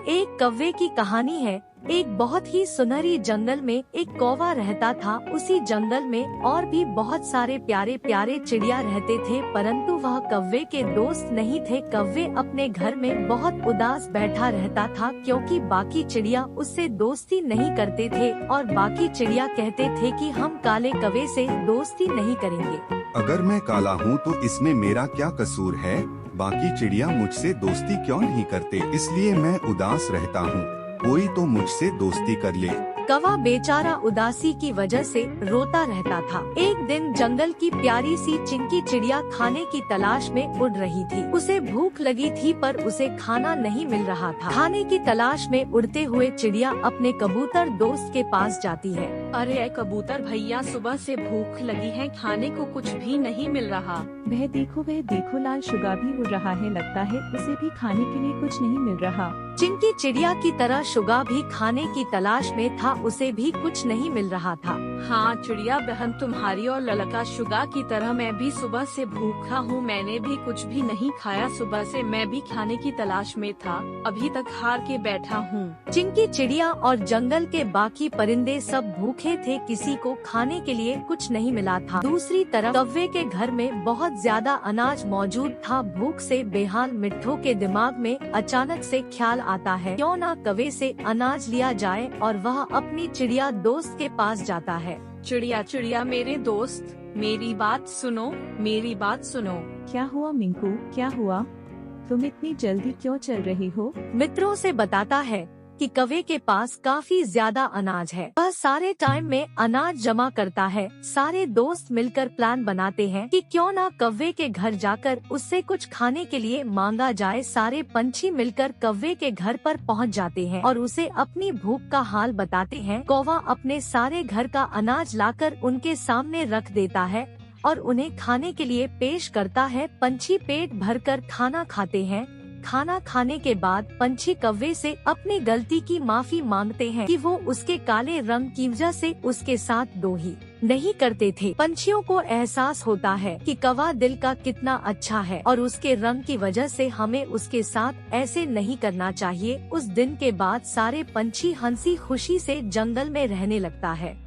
एक कौवे की कहानी है। एक बहुत ही सुनहरी जंगल में एक कौवा रहता था। उसी जंगल में और भी बहुत सारे प्यारे प्यारे चिड़िया रहते थे, परंतु वह कौवे के दोस्त नहीं थे। कौवे अपने घर में बहुत उदास बैठा रहता था, क्योंकि बाकी चिड़िया उससे दोस्ती नहीं करते थे और बाकी चिड़िया कहते थे कि हम काले कौवे से दोस्ती नहीं करेंगे। अगर मैं काला हूँ तो इसमें मेरा क्या कसूर है? बाकी चिड़िया मुझसे दोस्ती क्यों नहीं करते, इसलिए मैं उदास रहता हूँ। कोई तो मुझसे दोस्ती कर ले। कौवा बेचारा उदासी की वजह से रोता रहता था। एक दिन जंगल की प्यारी सी चिंकी चिड़िया खाने की तलाश में उड़ रही थी। उसे भूख लगी थी, पर उसे खाना नहीं मिल रहा था। खाने की तलाश में उड़ते हुए चिड़िया अपने कबूतर दोस्त के पास जाती है। अरे कबूतर भैया, सुबह से भूख लगी है, खाने को कुछ भी नहीं मिल रहा। वह देखो लाल शुगा भी उड़ रहा है, लगता है उसे भी खाने के लिए कुछ नहीं मिल रहा। चिंकी चिड़िया की तरह शुगा भी खाने की तलाश में था, उसे भी कुछ नहीं मिल रहा था। हाँ चिड़िया बहन, तुम्हारी और ललका शुगा की तरह मैं भी सुबह से भूखा हूँ। मैंने भी कुछ भी नहीं खाया, सुबह से मैं भी खाने की तलाश में था, अभी तक हार के बैठा हूँ। चिंकी चिड़िया और जंगल के बाकी परिंदे सब भूखे थे, किसी को खाने के लिए कुछ नहीं मिला था। दूसरी तरफ कौवे के घर में बहुत ज्यादा अनाज मौजूद था। भूख से बेहाल मिट्ठू के दिमाग में अचानक से ख्याल आता है, क्यों ना कौवे से अनाज लिया जाए, और वह अपनी चिड़िया दोस्त के पास जाता है। चिड़िया चिड़िया मेरे दोस्त, मेरी बात सुनो, मेरी बात सुनो। क्या हुआ मिंकू, क्या हुआ? तुम इतनी जल्दी क्यों चल रही हो? मित्रों से बताता है कि कौवे के पास काफी ज्यादा अनाज है। वह सारे टाइम में अनाज जमा करता है। सारे दोस्त मिलकर प्लान बनाते हैं कि क्यों ना कौवे के घर जाकर उससे कुछ खाने के लिए मांगा जाए। सारे पंछी मिलकर कौवे के घर पर पहुंच जाते हैं और उसे अपनी भूख का हाल बताते हैं। कौवा अपने सारे घर का अनाज लाकर उनके सामने रख देता है और उन्हें खाने के लिए पेश करता है। पंछी पेट भरकर खाना खाते हैं। खाना खाने के बाद पंछी कौवे से अपनी गलती की माफी मांगते हैं कि वो उसके काले रंग की वजह से उसके साथ दोही नहीं करते थे। पंछियों को एहसास होता है कि कौवा दिल का कितना अच्छा है और उसके रंग की वजह से हमें उसके साथ ऐसे नहीं करना चाहिए। उस दिन के बाद सारे पंछी हंसी खुशी से जंगल में रहने लगता है।